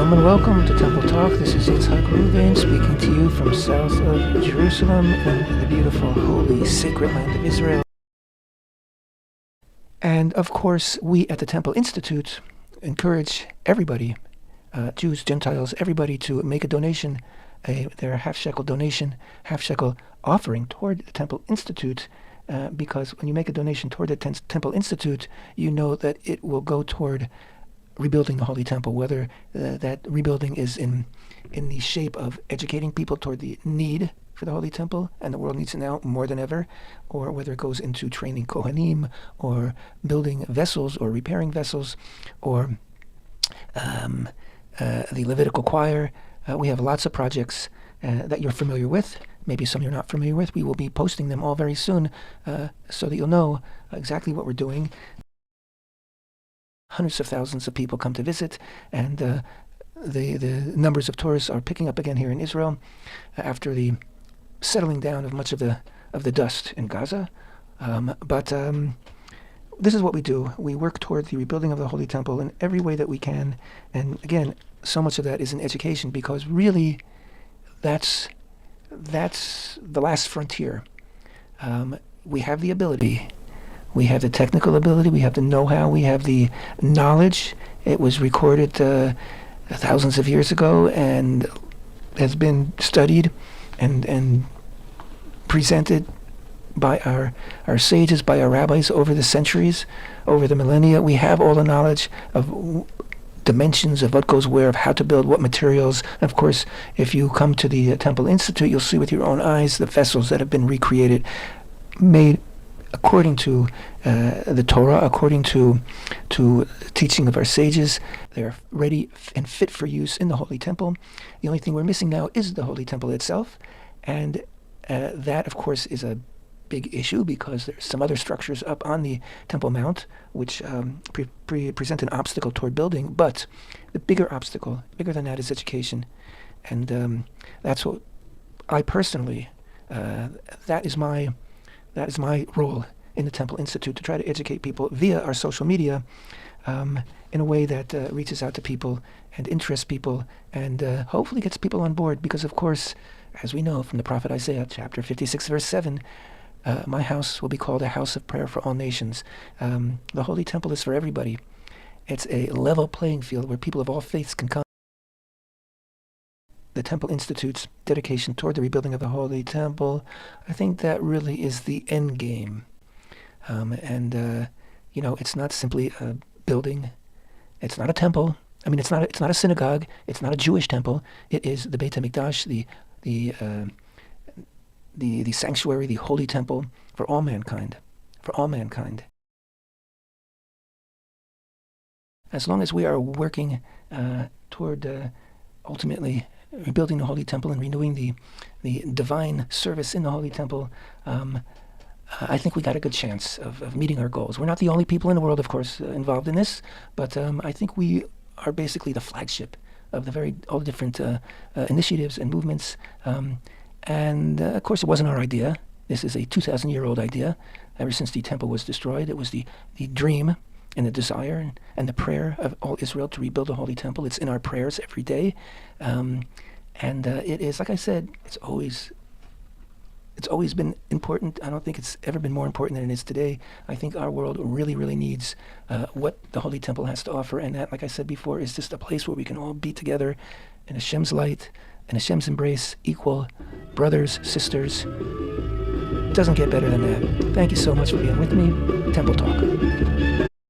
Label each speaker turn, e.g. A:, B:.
A: Shalom and welcome to Temple Talk. This is Yitzhak Ruvain speaking to you from south of Jerusalem in the beautiful, holy, sacred land of Israel. And of course, we at the Temple Institute encourage everybody, Jews, Gentiles, everybody to make a donation, their half-shekel donation, half-shekel offering toward the Temple Institute, because when you make a donation toward the Temple Institute, you know that it will go toward rebuilding the Holy Temple, whether that rebuilding is in the shape of educating people toward the need for the Holy Temple, and the world needs it now more than ever, or whether it goes into training Kohanim, or building vessels, or repairing vessels, or the Levitical choir. We have lots of projects that you're familiar with. Maybe some you're not familiar with. We will be posting them all very soon so that you'll know exactly what we're doing. Hundreds of thousands of people come to visit, and the numbers of tourists are picking up again here in Israel after the settling down of much of the dust in Gaza. But this is what we do. We work toward the rebuilding of the Holy Temple in every way that we can. And again, so much of that is in education, because really that's the last frontier. We have the ability. We have the technical ability, we have the know-how, we have the knowledge. It was recorded thousands of years ago and has been studied and presented by our sages, by our rabbis over the centuries, over the millennia. We have all the knowledge of dimensions of what goes where, of how to build, what materials. And of course, if you come to the Temple Institute, you'll see with your own eyes the vessels that have been recreated, made according to the Torah, according to teaching of our sages. They're ready and fit for use in the Holy Temple. The only thing we're missing now is the Holy Temple itself, and that, of course, is a big issue, because there's some other structures up on the Temple Mount which present an obstacle toward building. But the bigger obstacle, bigger than that, is education, and that's what I personally, that is my role in the Temple Institute, to try to educate people via our social media in a way that reaches out to people and interests people, and hopefully gets people on board. Because, of course, as we know from the prophet Isaiah, chapter 56, verse 7, my house will be called a house of prayer for all nations. The Holy Temple is for everybody. It's a level playing field where people of all faiths can come. The Temple Institute's dedication toward the rebuilding of the Holy Temple, I think that really is the end game. It's not simply a building. It's not a temple. I mean, it's not a synagogue. It's not a Jewish temple. It is the Beit HaMikdash, the sanctuary, the holy temple for all mankind. For all mankind. As long as we are working toward ultimately rebuilding the Holy Temple and renewing the divine service in the Holy Temple, I think we got a good chance of meeting our goals. We're not the only people in the world, of course, involved in this, but I think we are basically the flagship of all the different initiatives and movements. Of course, it wasn't our idea. This is a 2,000-year-old idea. Ever since the temple was destroyed, it was the dream and the desire and the prayer of all Israel to rebuild the Holy Temple. It's in our prayers every day. It is, like I said, it's always been important. I don't think it's ever been more important than it is today. I think our world really, really needs what the Holy Temple has to offer. And that, like I said before, is just a place where we can all be together in Hashem's light and Hashem's embrace, equal brothers, sisters. It doesn't get better than that. Thank you so much for being with me. Temple Talk.